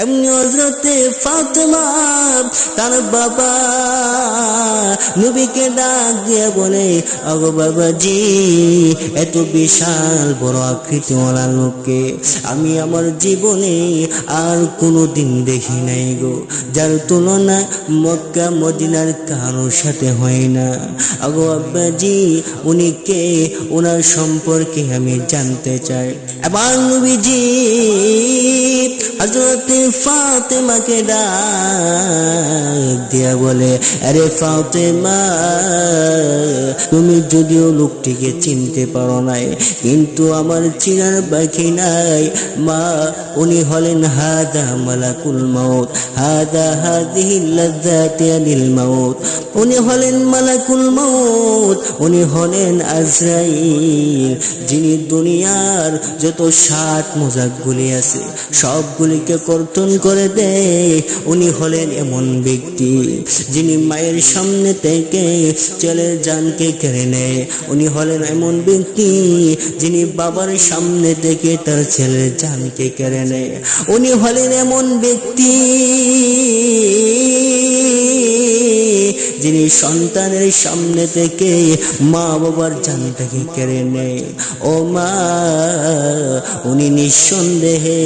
এমনি হযরতে ফাতেমা তার বাবা নবীকে ডাক দিয়ে বলে, ওগো বাবাজি, এত বিশাল বড় আকৃতিওয়ালা লোককে আমি আমার জীবনে আর কোনোদিন দেখি নাই গো, যার তুলনা মক্কা মদিনার কারোর সাথে হয় না। ওগো আব্বাজি, উনি কে? ওনার সম্পর্কে আমি জানতে চাই। এবার নবীজি হযরতে ফাতেমাকে ডাক দিয়া বলে, আরে ফাতেমা, তুমি যদিও লোকটিকে চিনতে পারো নাই, কিন্তু আমার চিনার বাকি নাই মা। উনি হলেন হাদা মালাকুল মাউত, হাদা হাদিহি লাযযাতি আনিল মাউত। উনি হলেন মালাকুল মাউত, উনি হলেন আজরাইল, যিনি দুনিয়ার যত 7 মোজাকগুলি আছে সবগুলিকে কর্তন করে দেয়। উনি হলেন এমন ব্যক্তি যিনি মায়ের সামনে থেকে ছেলের জানকে কেড়ে নেয়। উনি হলেন এমন ব্যক্তি যিনি বাবার সামনে থেকে তার ছেলের জানকে কেড়ে নেয়। উনি হলেন এমন ব্যক্তি যিনি সন্তানের সামনে থেকে মা বাবার জানটাকে কেড়ে নেয়। ও মা, উনি নিঃসন্দেহে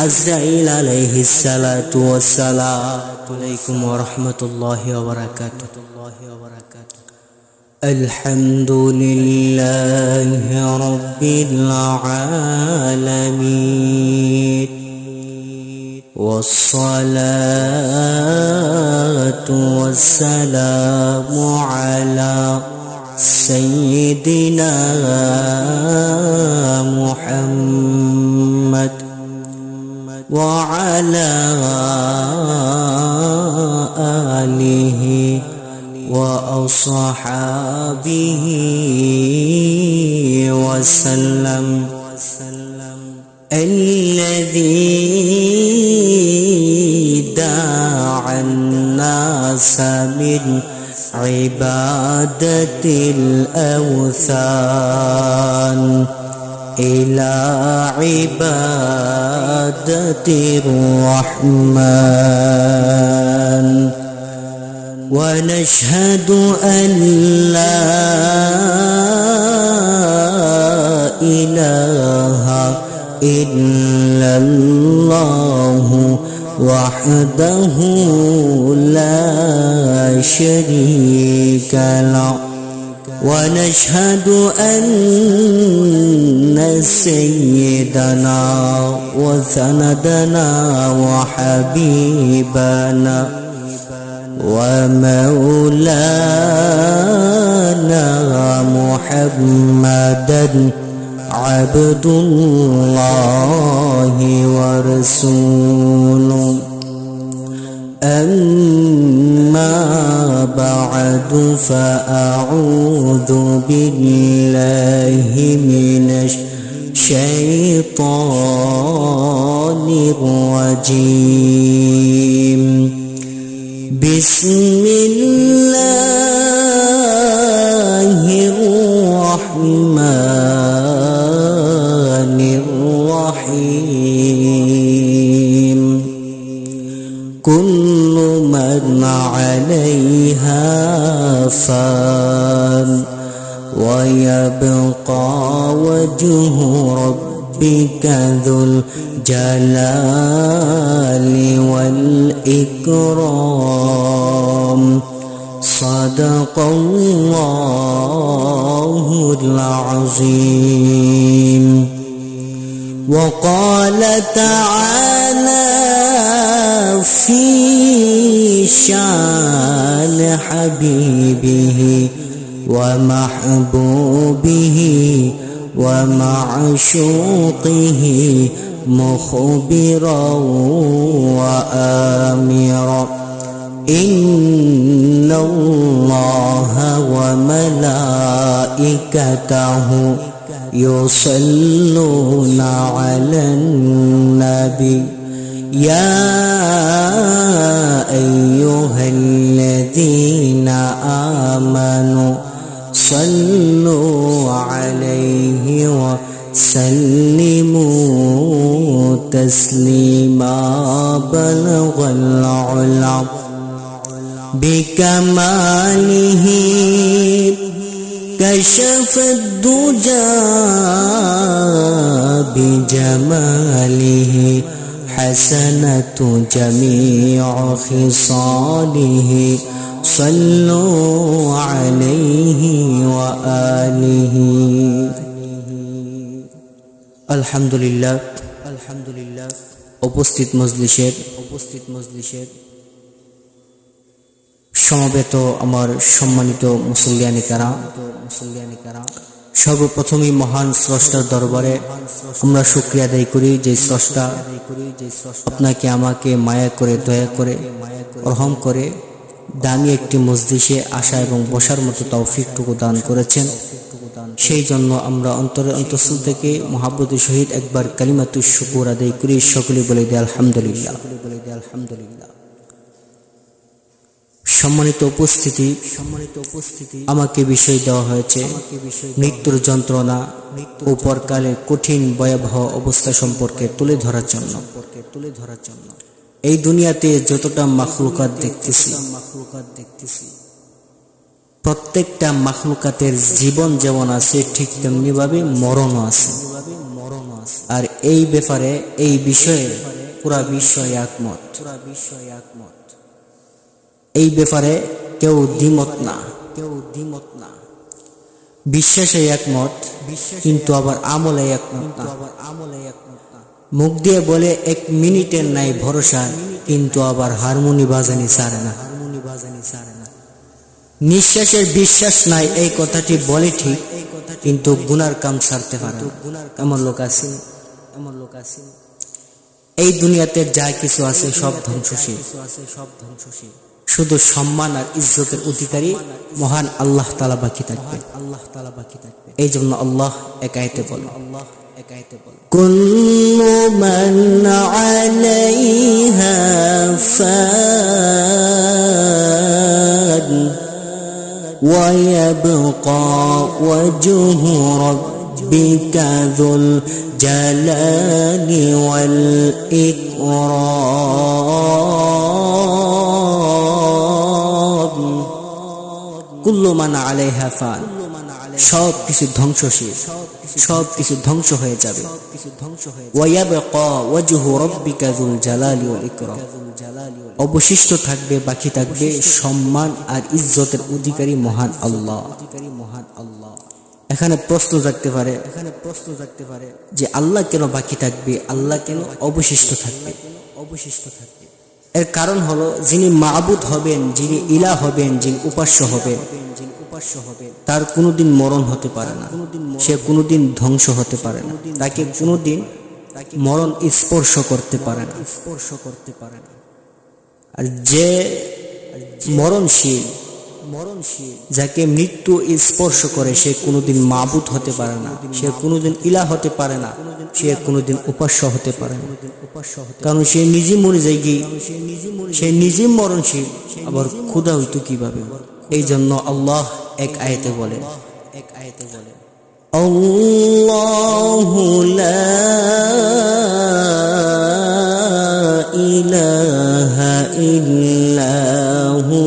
আজরাইল আলাইহিস সালাতু ওয়াস সালাম। আলাইকুম ওয়া রাহমাতুল্লাহি ওয়া বারাকাতুহু। আলহামদুলিল্লাহি রাব্বিল আলামিন والصلاة والسلام على سيدنا محمد وعلى آله وأصحابه وسلم. الذي دعا الناس من عبادة الأوثان إلى عبادة الرحمن. ونشهد أن لا إله إلا الله وحده لا شريك له. ونشهد أن سيدنا وسندنا وحبيبنا ومولانا محمدا عبد الله ورسوله. أما بعد، فأعوذ بالله من الشيطان الرجيم. بسم الله الرحمن الرحيم. كل من عليها فان ويبقى وجه ربك ذو الجلال والإكرام. صدق الله العظيم. وقال تعالى في شان حبيبه ومحبوبه ومعشوقه مخبرا وآمرا: إن الله وملائكته يصلون على النبي يا أيها الذين آمنوا صلوا عليه وسلموا تسليما بلغ العلا بكماله كشف الدجى بجماله حسنة جميع خصاله صلوا عليه وآله الحمد لله উপস্থিত মজলিসের সমবেত আমার সম্মানিত মুসল্লিয়ানি কারাম, সর্বপ্রথমই মহান স্রষ্টার দরবারে আমরা শুকরিয়া আদায় করি যে স্রষ্টা আপনাকে আমাকে মায়া করে দয়া করে রহম করে দামি একটি মজলিসে আসা এবং বসার মতো তৌফিকটুকু দান করেছেন। সেই জন্য আমরা অন্তরের অন্তঃস্থল থেকে মহাব্বতের সহিত একবার কালিমাতুশ শুকর আদায় করি, সকলে বলে দেয় আলহামদুলিল্লাহ। সম্মানিত উপস্থিতি, আমাকে বিষয় দেওয়া হয়েছে মৃত্যুর যন্ত্রণা ও পরকালের কঠিন ভয়াবহ অবস্থা সম্পর্কে তুলে ধরার জন্য। এই দুনিয়াতে যতটা মাখলুকাত দেখতেছি, প্রত্যেকটা মাখলুকাতের জীবন যেমন আছে ঠিক তেমনি ভাবে মরণও আছে। আর এই ব্যাপারে, এই বিষয়ে পুরা বিষয় একমত। এই ব্যাপারে কেউ দ্বিমত না। বিশ্বাসে একমত, কিন্তু আবার আমলে একমত না। মুখ দিয়ে বলে 1 মিনিটের নাই ভরসা, কিন্তু আবার হারমোনি বাজানি ছাড়ে না। নিঃশ্বাসের বিশ্বাস নাই, এই কথাটি বলে ঠিক, কিন্তু গুনার কাম ছাড়তে পারে না। এমন লোক আছে। এই দুনিয়াতে যা কিছু আছে সব ধ্বংসশীল। শুধু সম্মান আর ইজ্জতের অধিকারী মহান আল্লাহ তাআলা বাকি থাকবে। এই জন্য আল্লাহ এক আয়াতে বলেন, কুল্লু মান আলাইহা ফান ওয়া ইয়াবকা ওয়াজহু রাব্বিকা যুল জালালি ওয়াল ইকরাম। কুল্লু মান আলাইহা ফান, সব কিছু ধ্বংসশীল, সব কিছু ধ্বংস হয়ে যাবে। ওয়া ইয়াবকা ওয়াজহু রাব্বিকা যুল জালালি ওয়াল ইকরাম, অবশিষ্ট থাকবে, বাকি থাকবে সম্মান আর ইজ্জতের অধিকারী মহান আল্লাহ। এখানে প্রশ্ন জাগতে পারে যে আল্লাহ কেন বাকি থাকবে, আল্লাহ কেন অবশিষ্ট থাকবে? এর কারণ হলো, যিনি মাবুদ হবেন, যিনি ইলাহ হবেন, যিনি উপাস্য হবেন, তার কোনোদিন মরণ হতে পারে না, সে কোনোদিন ধ্বংস হতে পারে না, তাকে কোনোদিন মরণ স্পর্শ করতে পারে না। আর যে মরণশীল, যাকে মৃত্যু স্পর্শ করে, সে কোনোদিন মাবুদ হতে পারে না, সে কোনোদিন ইলাহ হতে পারে না, সে কোনোদিন উপাস্য হতে পারে না। কারণ সে নিজে মরে যায়, সে নিজে মরণশীল, আবার খোদা হইতো কিভাবে? এই জন্য আল্লাহ এক আয়াতে বলেন, আল্লাহু লা ইলাহা ইল্লাহু,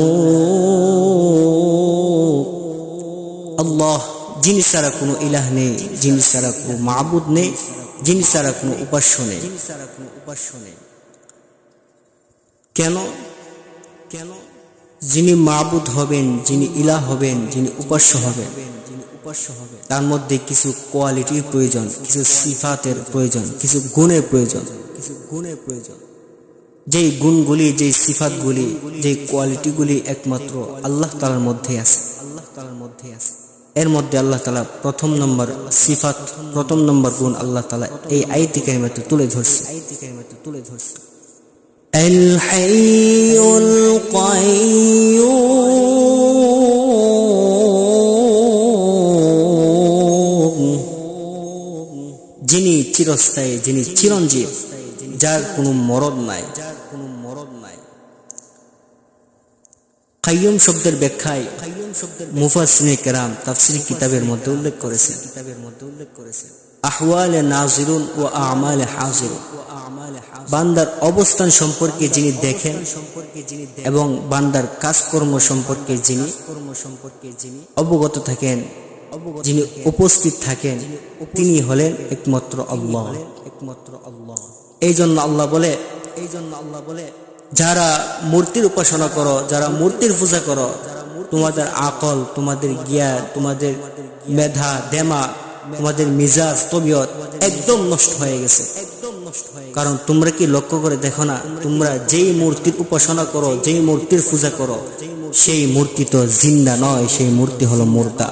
আল্লাহ যিনি ছাড়া কোনো ইলাহ নেই, যিনি ছাড়া কোনো মাবুদ নেই, যিনি ছাড়া কোনো উপাস্য নেই। কেন? যিনি মাবুদ হবেন, যিনি ইলাহ হবেন, যিনি উপাস্য হবেন, তার মধ্যে কিছু কোয়ালিটির প্রয়োজন, কিছু সিফাতের প্রয়োজন, কিছু গুণের প্রয়োজন। যেই গুণগুলি, যেই সিফাতগুলি, যেই কোয়ালিটিগুলি একমাত্র আল্লাহ তাআলার মধ্যে আছে। এর মধ্যে আল্লাহ তাআলা প্রথম নম্বর সিফাত, প্রথম নম্বর গুণ আল্লাহ তাআলা এই আয়াতে কারিমাতে তুলে ধরছে। আল হাইয়ুল কাইয়্যুম, যিনি চিরস্থায়ী, যিনি চিরঞ্জীব, যার কোনো মরণ নাই। কাইয়্যুম শব্দের ব্যাখ্যায় মুফাসসিরিনে কেরাম তাফসীর কিতাবের মধ্যে উল্লেখ করেছেন, আহওয়ালে নাজিরুন ও আমালে হাজিরুন। বান্দার অবস্থান সম্পর্কে যিনি দেখেন এবং বান্দার কাজকর্ম সম্পর্কে যিনি অবগত থাকেন, যিনি উপস্থিত থাকেন, তিনি হলেন একমাত্র আল্লাহ। এই জন্য আল্লাহ বলে যারা মূর্তির উপাসনা করো, যারা মূর্তির পূজা করো, তোমাদের আকল, তোমাদের জ্ঞান, তোমাদের মেধা, দেমা, তোমাদের মিজাজ, তবিয়ত একদম নষ্ট হয়ে গেছে। কারণ তোমরা কি লক্ষ্য করে দেখো না, তোমরা যেই মূর্তির উপাসনা করো, যেই মূর্তির পূজা করো, সেই মূর্তি তো জিন্দা নয়, সেই মূর্তি হলো মুর্দা।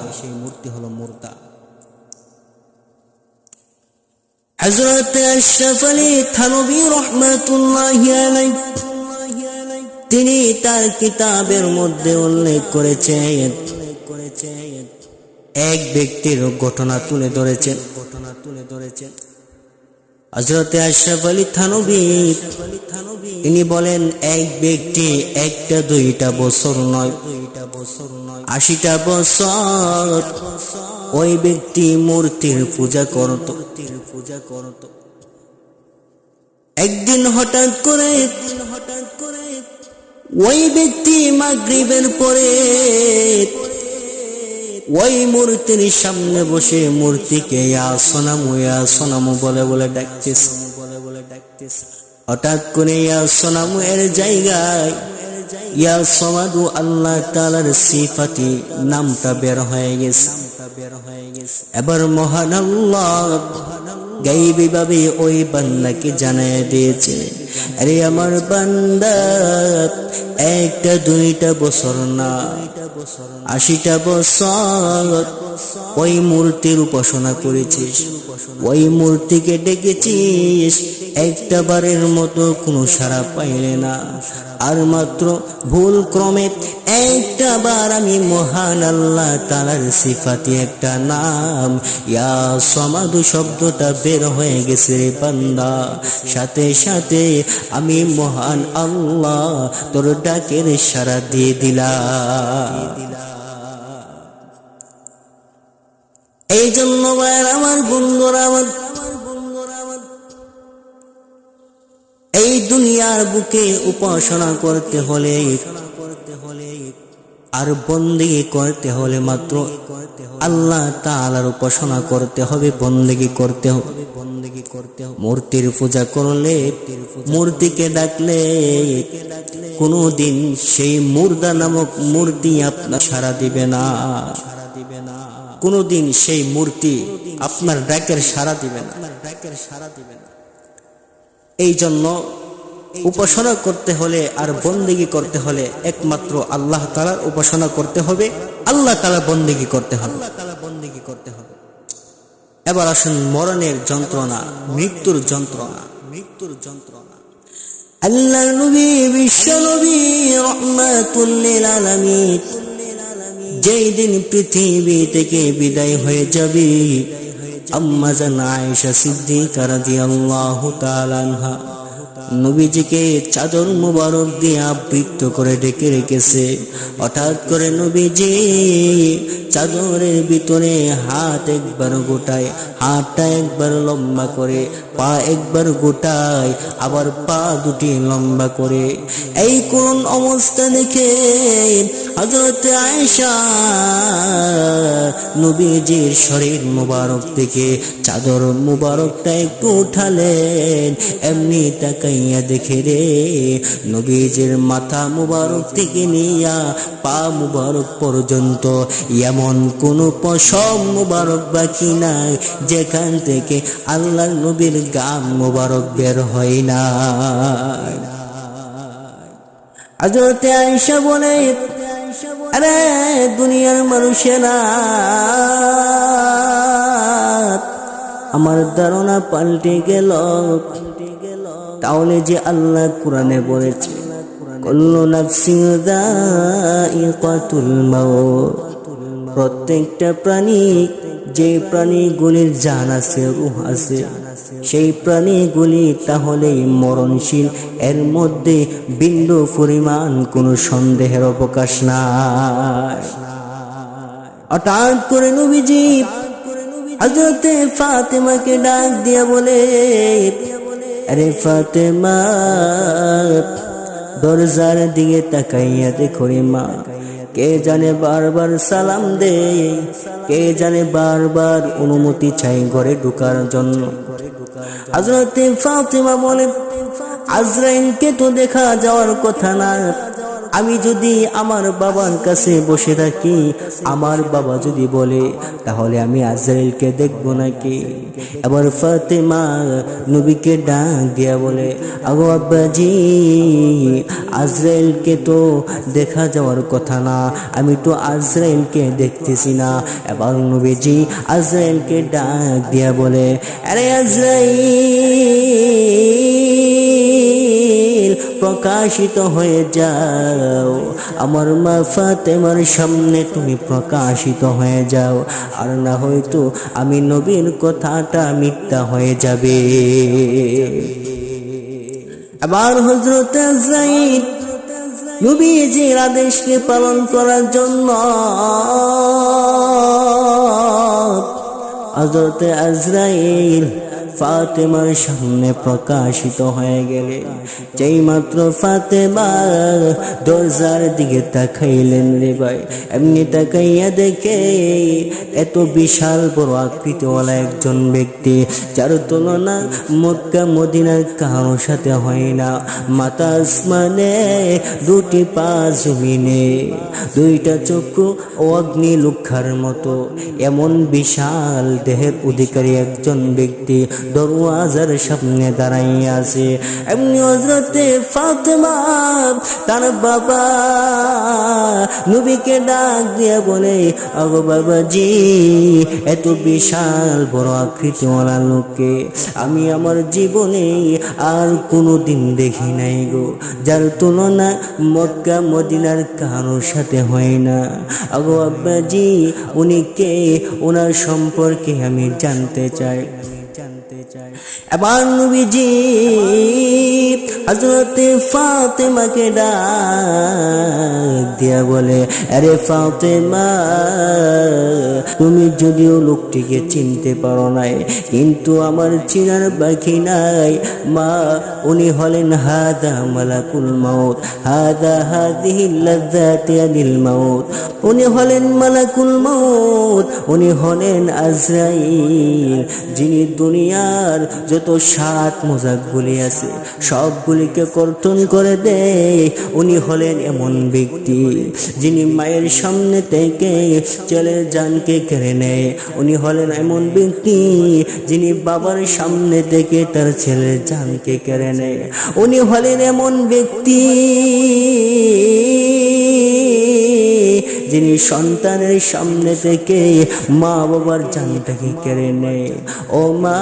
হযরত আশরাফ আলী থানভী রাহমাতুল্লাহি আলাইহি তিনি তার কিতাবের মধ্যে উল্লেখ করেছেন, এক ব্যক্তির ঘটনা তুলে ধরেছেন। হযরত আশরাফ আলী থানভী তিনি বলেন, এক ব্যক্তি একটা দুইটা বছর নয়, 80টা বছর ওই ব্যক্তি মূর্তির পূজা করত। একদিন হঠাৎ করে ওই ব্যক্তি মাগরিবের পরে ওই মূর্তির সামনে বসে মূর্তিকে ইয়া সনামু বলে বলে ডাকতেছে। হঠাৎ করে ইয়া সনামু এর জায়গায় ইয়া সমাদু আল্লাহ তাআলার সিফাতি নামটা বের হয়ে গেছে। এবার মহান আল্লাহ গায়বী ভাবে ওই বান্দাকে জানায় দিয়েছে, আরে আমার বান্দা, একটা দুইটা বছর না, 80টা বছর ওই মূর্তির উপাসনা করেছিস, ওই মূর্তিকে ডেকেছিস, একটা বারের মতো কোনো সাড়া পাইলে না। আর মাত্র ভুল ক্রমে একটা বার আমি মহান আল্লাহ তাআলার সিফাতি একটা নাম ইয়া সমাদু শব্দটা বের হয়ে গেছে রে বান্দা, সাথে সাথে আমি মহান আল্লাহ তোর ডাকের সাড়া দিয়ে দিলাম। এই জন্য আমার বন্ধুরা, এই দুনিয়ার বুকে উপাসনা করতে হলে আর বন্দেগী করতে হলে মাত্র আল্লাহ তাআলার উপাসনা করতে হবে, বন্দেগী করতে হবে। মূর্তির পূজা করলে, মূর্তিকে ডাকলে কোনোদিন সেই মুর্দা নামক মূর্তি আপনার সাড়া দিবে না, কোনোদিন সেই মূর্তি আপনার ডাকের সাড়া দিবে না। এই জন্য উপাসনা করতে হলে আর বন্দেগী করতে হলে একমাত্র আল্লাহ তাআলার উপাসনা করতে হবে, আল্লাহ তাআলা বন্দেগী করতে হবে। এবার আসুন মরণের যন্ত্রণা, মৃত্যুর যন্ত্রণা। আল্লাহ নবী, বিশ্ব নবী রাহমাতুল লিল আলামিন যেই দিন পৃথিবী থেকে বিদায় হয়ে যাবে, আম্মা জান আয়েশা সিদ্দিকা রাদিয়াল্লাহু তাআলা আনহা নবীজিকে চাদর মুবারক দিয়ে আবৃত করে ডেকে রেখেছে। হঠাৎ করে নবীজি চাদরের ভিতরে হাত একবার গোটায়, হাতটা একবার লম্বা করে, পা একবার গোটায়, আবার পা দুটি লম্বা করে। এই করুণ অবস্থা দেখে হযরত আয়েশা নবীজির শরীর মুবারক থেকে চাদর মুবারকটা একটু উঠালেন। এমনি তাকাইয়া দেখে রে নবীজির মাথা মুবারক থেকে নিয়া পা মুবারক পর্যন্ত এমন কোন পশম মুবারক বাকি নাই যেখান থেকে আল্লাহর নবীর গাম মুবারক বের হয় না। হযরত আয়েশা বলে, আরে দুনিয়ার মানুষেরা, আমার ধারণা পাল্টে গেল। তাহলে যে আল্লাহ কোরআনে বলেছে, কুল্লু নাফসিন যায়িকাতুল মাউত, প্রত্যেকটা প্রাণী, যে প্রাণীগুলির জান আছে, রূহ আছে, সেই প্রাণীগুলি তাহলেই মরণশীল, এর মধ্যে বিন্দু পরিমাণ কোনো সন্দেহের অবকাশ নাই। হঠাৎ করে নবীজি হযরতে ফাতেমাকে ডাক দিয়া বলে, আরে ফাতেমা, দরজার দিকে তাকাইয়া দেখো রে মা, কে জানে বারবার সালাম দে, কে জানে বারবার অনুমতি চাই ঘরে ঢোকার জন্য। হযরতে ফাতেমা বলে, আজরাইলকে তো দেখা যাওয়ার কথা না, আমি যদি আমার বাবার কাছে বসে থাকি, আমার বাবা যদি বলে, তাহলে আমি আজরাইলকে দেখব নাকি? এবার ফাতেমা নবীকে ডাক দিয়া বলে, আগো আব্বাজি, আজরাইলকে তো দেখা যাওয়ার কথা না, আমি তো আজরাইলকে দেখতেছি না। এবার নবীজি আজরাইলকে ডাক দিয়া বলে, আরে আজরাইল, প্রকাশিত হয়ে যাও, আমার মা ফাতেমার সামনে তুমি প্রকাশিত হয়ে যাও, আর না হয়তো আমি নবীর কথাটা মিথ্যা হয়ে যাবে। আবার হযরত আজরাইল নবীজির আদেশকে পালন করার জন্য হযরত আজরাইল ফাতেমার সামনে প্রকাশিত হয়ে গেলে, যেই মাত্র ফাতেমা দরজার দিকে তাকাইলেন রে ভাই, এমনি তাকাইয়া দেখে এত বিশাল বড় আকৃতিওয়ালা একজন ব্যক্তি, যার তুলনা মক্কা মদিনার কারোর সাথে হয় না। মাথা আসমানে, দুটি পা জমিনে, দুইটা চক্ষু অগ্নি লুক্ষার মতো, এমন বিশাল দেহের অধিকারী একজন ব্যক্তি দরওয়াজার সামনে দাঁড়াইয়া আছে। এমনি হযরতে ফাতেমা তার বাবা নবীকে ডাক দিয়ে বলে, আগো বাবাজি, এত বিশাল বড় আকৃতিওয়ালা লোককে আমি আমার জীবনে আর কোনোদিন দেখি নাই গো, যার তুলনা মক্কা মদিনার কারোর সাথে হয় না। আগো আব্বাজি, উনি কে? ওনার সম্পর্কে আমি জানতে চাই। এবার নবীজি হযরতে ফাতেমাকে ডাক দিয়া বলে, আরে ফাতেমা, তুমি যদিও লোকটিকে চিনতে পারো নাই, কিন্তু আমার চিনার বাকি নাই মা। উনি হলেন হাদা মালাকুল মাউত, হাদা হাদিহি লাযযাতি আনিল মাউত। উনি হলেন মালাকুল মাউত, উনি হলেন আজরাইল, যিনি দুনিয়ার যত সাত মোজাকগুলি আছে সবগুলিকে কর্তন করে দেয়। উনি হলেন এমন ব্যক্তি যিনি মায়ের সামনে থেকে ছেলের জানকে কেড়ে নেয়। উনি হলেন এমন ব্যক্তি যিনি বাবার সামনে থেকে তার ছেলের জানকে কেড়ে নেয়। উনি হলেন এমন ব্যক্তি যিনি সন্তানের সামনে থেকে মা বাবার জানটাকে কেড়ে নেয়। ও মা,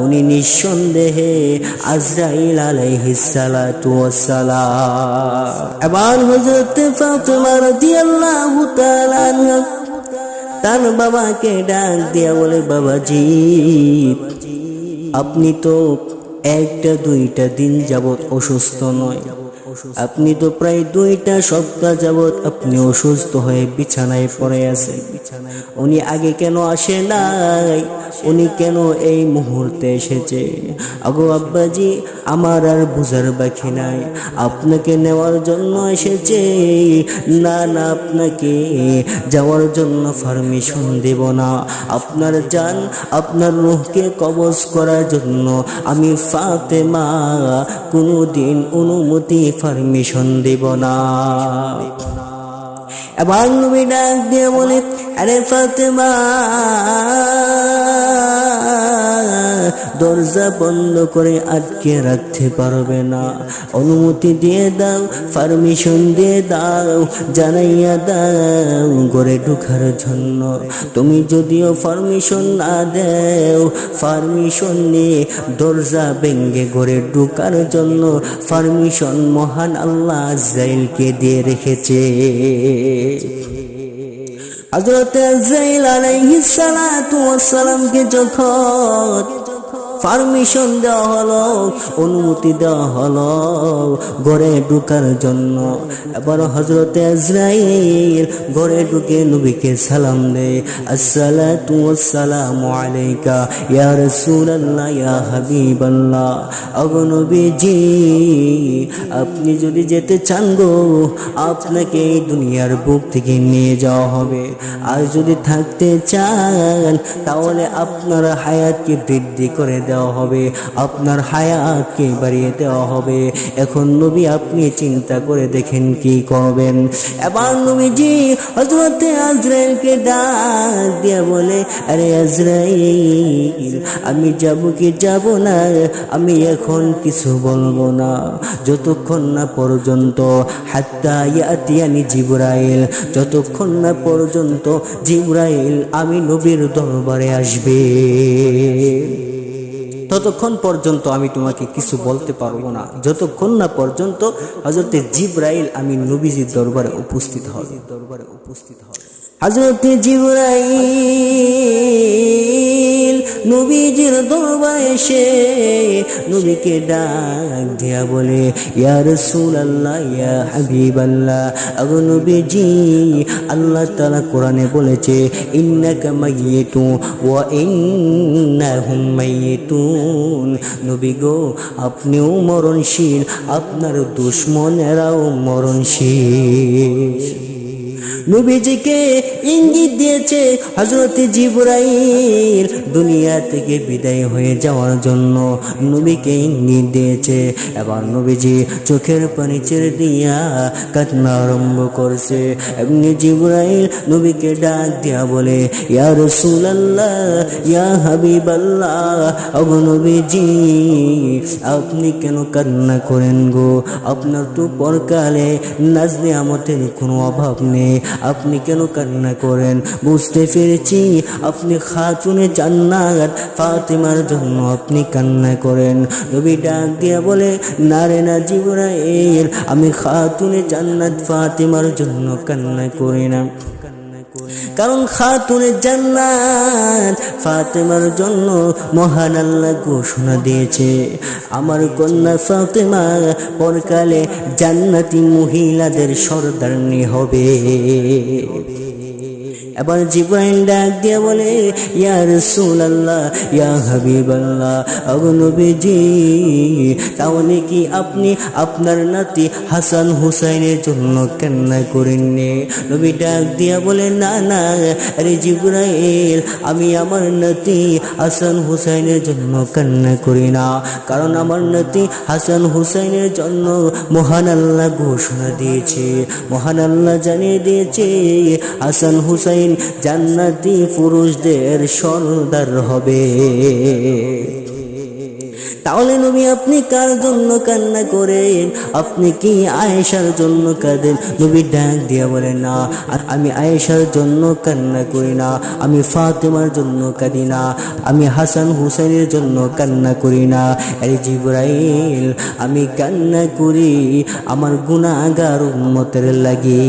উনি নিঃসন্দেহে আজরাইল আলাইহিস সালাতু ওয়াস সালাম। এবার হযরত ফাতেমা রাদিয়াল্লাহু তাআলা আনহা তার বাবাকে ডাক দিয়া বলে, বাবাজি, আপনি তো একটা দুইটা দিন যাবত অসুস্থ নয়, আপনি তো প্রায় 2টা সপ্তাহ যাবত আপনি অসুস্থ হয়ে বিছানায় পড়ে আছেন। উনি আগে কেন আসে নাই? উনি কেন এই মুহূর্তে এসেছে? আগো আব্বাজি, আমার আর বুঝার বাকি নাই, আপনাকে নেওয়ার জন্য এসেছে। না না, আপনাকে যাওয়ার জন্য পারমিশন দেব না। আপনার জান, আপনার রূহকে কবজ করার জন্য আমি ফাতেমা কোনোদিন অনুমতি পারমিশন দেব না। এবার নবী ডাক দিয়ে বলে, আরে ফাতেমা, দরজা বন্ধ করে আটকে রাখতে পারবে না, অনুমতি দিয়ে দাও, পারমিশন দিয়ে দাও, জানাইয়া দাও ঘরে ঢোকার জন্য। তুমি যদিও পারমিশন না দেও, পারমিশন নিয়ে দরজা ভেঙে ঘরে ঢোকার জন্য পারমিশন মহান আল্লাহ আজরাইলকে দিয়ে রেখেছে। হযরত আজরাইল আলাইহিস সালাতু ওয়াস সালামকে যখন পারমিশন দেওয়া হলো, অনুমতি দেওয়া হলো ঘরে ঢোকার জন্য। এবার হযরতে আজরাইল ঘরে ঢুকে নবীকে সালাম দেয়, আসসালাতু ওয়াসসালামু আলাইকা ইয়া রাসূলুল্লাহ ইয়া হাবিবাল্লাহ। ওগো নবীজি, আপনি যদি যেতে চান গো, আপনাকে এই দুনিয়ার বুক থেকে নিয়ে যাওয়া হবে। আর যদি থাকতে চান তাহলে আপনার হায়াতকে বৃদ্ধি করে দেওয়া হবে, আপনার হায়াতকে বাড়িয়ে দেওয়া হবে। এখন নবী আপনি চিন্তা করে দেখেন কি করবেন। এবার নবীজি হযরতে আজরাইলকে ডাক দিয়ে বলে, আরে আজরাইল, আমি যাব কি যাব না আমি এখন কিছু বলবো না, যতক্ষণ না পর্যন্ত হাত্তা ইয়াতিয়ানি জিবরাইল, যতক্ষণ না পর্যন্ত জিবরাইল আমি নবীর দরবারে আসবে, ততক্ষণ পর্যন্ত আমি তোমাকে কিছু বলতে পারবো না, যতক্ষণ না পর্যন্ত হযরতে জিবরাইল আমি নবীজির দরবারে উপস্থিত হবে। হযরতে জিবরাইল নবীজির দরবারে এসে নবীকে ডাক দিয়া বলে, ইয়া রাসূলুল্লাহ ইয়া হাবিবাল্লাহ। ওগো নবীজি, আল্লাহ তাআলা কোরআনে বলেছে, ইন্নাকা মাইয়িতুন ওয়া ইন্নাহুম মাইয়িতুন। নবী গো, আপনিও মরণশীল, আপনার দুশমনেরাও মরণশীল। নবীজিকে ইঙ্গিত দিয়েছে হযরতে জিবরাইল দুনিয়া থেকে বিদায় হয়ে যাওয়ার জন্য, নবীকে ইঙ্গিত দিয়েছে। এবার নবীজি চোখের পানি ছেড়ে দিয়া কান্না আরম্ভ করছে। এমনি জিবরাইল নবীকে ডাক দিয়া বলে, ইয়া রাসূলুল্লাহ ইয়া হাবিবাল্লাহ। ওগো নবীজি, আপনি কেন কান্না করেন গো? আপনার তো পরকালে নাজ নিয়ামতের কোনো অভাব নেই, আপনি কেন কান্না করেন? বুঝতে পেরেছি আপনি খাতুনে জান্নাত ফাতেমার জন্য আপনি কান্না করেন। নবী ডাক দিয়া বলে, না রে না জিবরাইল, আমি খাতুনে জান্নাত ফাতেমার জন্য কান্না করি না, কারণ খাতুনে জান্নাত ফাতেমার জন্য মহান আল্লাহ ঘোষণা দিয়েছে, আমার কন্যা ফাতেমা পরকালে জান্নাতি মহিলাদের সরদারনি হবে। এবার জিবরাইল ডাক দিয়ে বলে, ইয়া রাসূলুল্লাহ ইয়া হাবিবাল্লাহ। ওগো নবীজি, তাহলে কি আপনি আপনার নাতি হাসান হুসাইনের জন্য কান্না করেননি? নবী ডাক দিয়া বলে, না না আরে জিবরাইল, আমি আমার নাতি হাসান হুসাইনের জন্য কান্না করি না, কারণ আমার নাতি হাসান হুসাইনের জন্য মহান আল্লাহ ঘোষণা দিয়েছে, মহান আল্লাহ জানিয়ে দিয়েছে হাসান হুসাইন জান্নাতি পুরুষদের সরদার হবে। তাহলে নবী আপনি কার জন্য কান্না করেন? আপনি কি আয়েশার জন্য কাঁদেন? নবী ডাক দিয়া বলে, না আমি আয়েশার জন্য কান্না করি না, আমি ফাতেমার জন্য কাঁদি না, আমি হাসান হুসাইনের জন্য কান্না করি না। আরে জিবরাইল, আমি কান্না করি আমার গুনাহগার উম্মতের লাগি,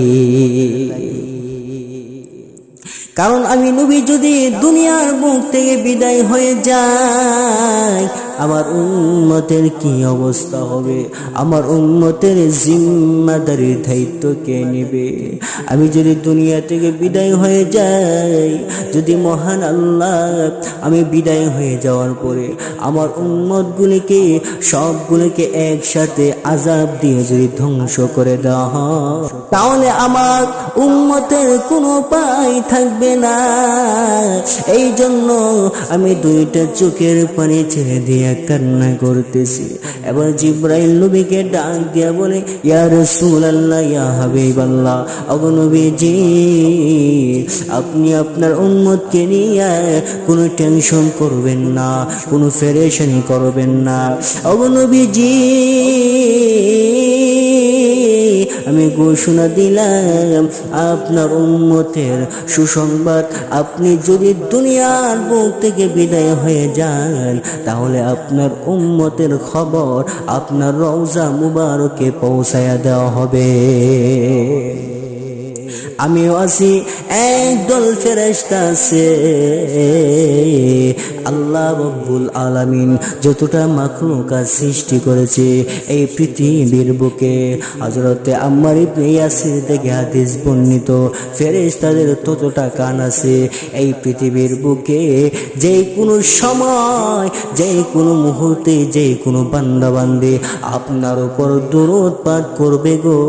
কারণ আমি নবী যদি দুনিয়ার বুক থেকে বিদায় হয়ে যায়, আমার উম্মতের কি অবস্থা হবে? আমার উম্মতের জিম্মাদারির দায়িত্ব কে নেবে? আমি যদি দুনিয়া থেকে বিদায় হয়ে যাই, যদি মহান আল্লাহ আমি বিদায় হয়ে যাওয়ার পরে আমার উম্মতগুলিকে সবগুলিকে একসাথে আযাব দিয়ে যদি ধ্বংস করে দেওয়া হয়, তাহলে আমার উম্মতের কোনো উপায় থাকবে না। এই জন্য আমি দুইটা চোখের পানি ছেড়ে দিয়ে কান্না করতেছি। এবার জিবরাইল নবীকে ডাক দিয়া বলে, ইয়া রাসূলুল্লাহ ইয়া হাবিবাল্লাহ। ওগো নবীজি, আপনি আপনার উম্মতকে নিয়ে কোনো টেনশন করবেন না, কোনো পেরেশানি করবেন না। ওগো নবীজি, আমি ঘোষণা দিলাম আপনার উম্মতের সুসংবাদ, আপনি যদি দুনিয়ার বুক থেকে বিদায় হয়ে যান, তাহলে আপনার উম্মতের খবর আপনার রওজা মুবারকে পৌঁছায়া দেওয়া হবে। আমিও আছি, একদল ফেরেশতা আছে। আল্লাহ রাব্বুল আলামিন যতটা মাখলুকাত সৃষ্টি করেছে এই পৃথিবীর বুকে, হযরতে আম্মার ইবনে ইয়াসির থেকে হাদিস বর্ণিত, ফেরেশতাদের ততটা কান আছে এই পৃথিবীর বুকে। যে কোনো সময়, যে কোনো মুহূর্তে, যে কোনো বান্দা বান্দি আপনার উপর দরুদ পাঠ করবে গো,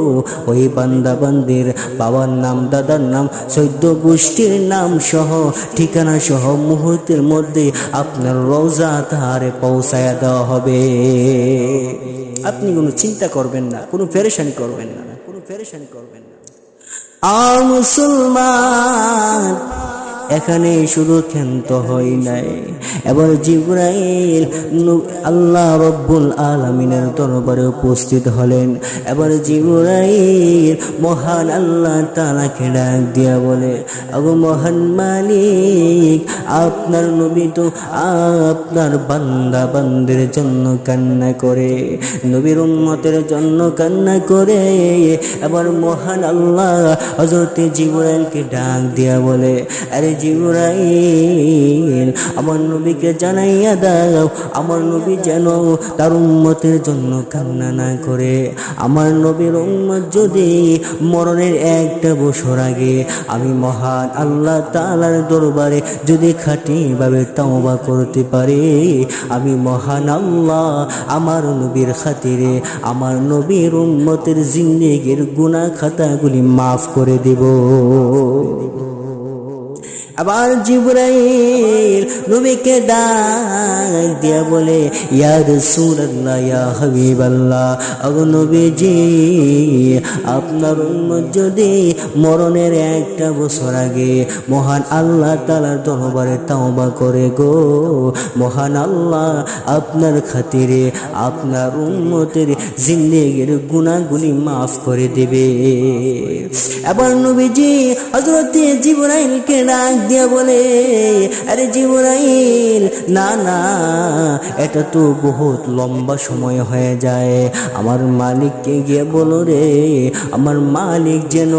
ওই বান্দা বান্দির বাবার নাম, দাদার নাম, 14 গোষ্ঠীর নাম সহ, ঠিকানা সহ মুহূর্তের মধ্যে আপনার রওজা তাহারে পৌঁছায়া দেওয়া হবে। আপনি কোনো চিন্তা করবেন না, কোনো পেরেশানি করবেন না, কোনো পেরেশানি করবেন না। আর মুসলমান, এখানে শুধু ক্ষান্ত হয় নাই, এবার জিবরাইল আল্লাহ রাব্বুল আলামিনের দরবারে উপস্থিত হলেন। এবার জিবরাইল মহান আল্লাহ তাআলাকে ডাক দিয়া বলে, আগো মহান মালিক, আপনার নবী তো আপনার বান্দা বান্দির জন্য কান্না করে, নবীর উম্মতের জন্য কান্না করে। এবার মহান আল্লাহ হযরত জিবরাইলকে ডাক দিয়া বলে, আরে জিবরাইল, আমার নবীকে জানাইয়া দাও, আমার নবী যেন তার উম্মতের জন্য কান্না না করে। আমার নবীর উম্মত যদি মরণের একটা বছর আগে আমি মহান আল্লাহ তাআলার দরবারে যদি খাঁটিভাবে তওবা করতে পারি, আমি মহান আল্লাহ আমার নবীর খাতিরে আমার নবীর উম্মতের জিন্দেগির গুনাহ খাতাগুলি মাফ করে দেব। আবার জিবরাইল নবীকে ডাক দিয়া বলে, ইয়া রাসূলুল্লাহ, ইয়া হাবিবাল্লাহ, ওগো নবীজি, আপনার উম্মত যদি মরণের একটা বছর আগে মহান আল্লাহ তাআলার দরবারে তওবা করে গো, মহান আল্লাহ আপনার খাতিরে আপনার উম্মতের জিন্দেগির গুনাহগুলি মাফ করে দেবে। এবার নবীজি হযরত জিবরাইলকে ডাক দিয়া বলে, আরে জিবরাইল, না না, এটা তো বহুত লম্বা সময় হয়ে যায়, আমার মালিককে গিয়ে বলো রে, আমার মালিক যেন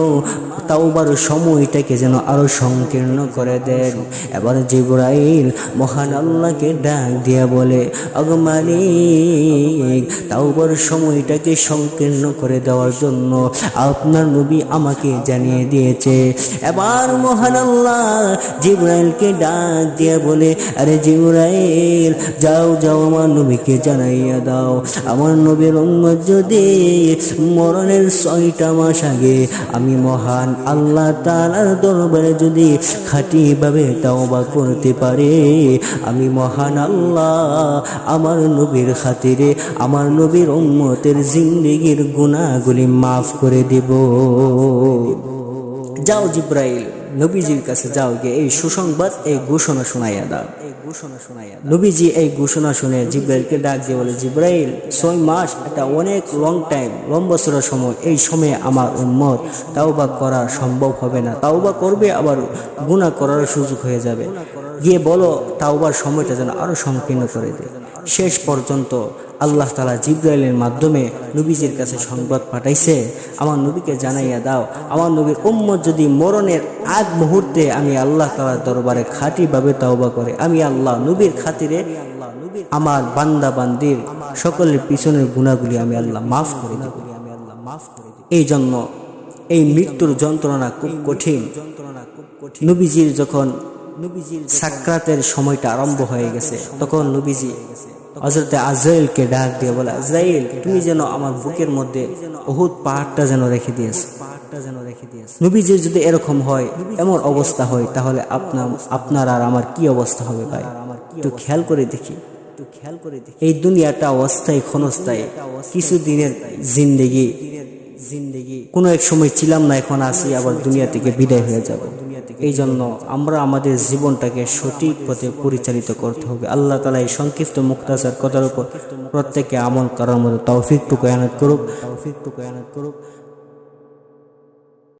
তাওবার সময়টাকে যেন আরো সংকীর্ণ করে দেন। এবার জিবরাইল মহান আল্লাহকে ডাক দিয়া বলে, ওগো মালিক, তাওবার সময়টাকে সংকীর্ণ করে দেওয়ার জন্য আপনার নবী আমাকে জানিয়ে দিয়েছে। এবার মহান আল্লাহ জিবরাইলকে ডাক দিয়া বলে, আরে জিবরাইল, যাও যাও, আমার নবীকে জানাইয়া দাও, আমার নবীর উম্মত যদি মরণের 6টা মাস আগে আমি মহান আল্লাহ তাআলার দরবারে যদি খাঁটিভাবে তওবা করতে পারে, আমি মহান আল্লাহ আমার নবীর খাতিরে আমার নবীর উম্মতের জিন্দেগির গুনাহগুলি মাফ করে দেব। যাও জিবরাইল, নবীজির কাছে যাও, গিয়ে এই সুসংবাদ, এই ঘোষণা শোনাইয়া দাও। নবীজি এই ঘোষণা শুনে জিবরাইলকে ডাক দিয়ে বলে, জিবরাইল, 6 মাস এটা অনেক লং টাইম, লম্বা চড়া সময়, এই সময়ে আমার উম্মত তাওবা করা সম্ভব হবে না, তাওবা করবে আবার গুনাহ করার সুযোগ হয়ে যাবে, গিয়ে বলো তাওবার সময়টা যেন আরো সংকীর্ণ করে দেয়। শেষ পর্যন্ত আল্লাহ তাআলা জিবরাইলের মাধ্যমে নবীজির কাছে সংবাদ পাঠাইছে, আমার নবীকে জানাইয়া দাও, আমার নবীর উম্মত যদি মরণের আগ মুহূর্তে আমি আল্লাহ তাআলার দরবারে খাঁটিভাবে তওবা করে, আমি আল্লাহ নবীর খাতিরে আমার বান্দা বান্দির সকলের পিছনের গুনাহগুলি আমি আল্লাহ মাফ করে দেব। এই জন্য এই মৃত্যুর যন্ত্রণা খুব কঠিন। নবীজির যখন সাকরাতের সময়টা আরম্ভ হয়ে গেছে, তখন নবীজি হযরত আজরাইলকে ডাক দিয়ে বলে, আজরাইল, তুমি যেন আমার বুকের মধ্যে উহুদ পাহাড়টা যেন রেখে দিয়েছ। নবীজির যদি এরকম হয়, এমন অবস্থা হয়, তাহলে আপনার আর আমার কি অবস্থা হবে ভাই? একটু খেয়াল করে দেখি। এই দুনিয়াটা অস্থায়ী, ক্ষণস্থায়ী, কিছুদিনের জিন্দেগি। কোনো এক সময় ছিলাম না, এখন আসি, আবার দুনিয়া থেকে বিদায় হয়ে যাব। এই জন্য আমরা আমাদের জীবনটাকে সঠিক পথে পরিচালিত করতে হবে। আল্লাহ তাআলা এই সংক্ষিপ্ত মুখতাসার কথার উপর প্রত্যেককে আমল করার মতো তৌফিকটুকু এনায়েত করুক।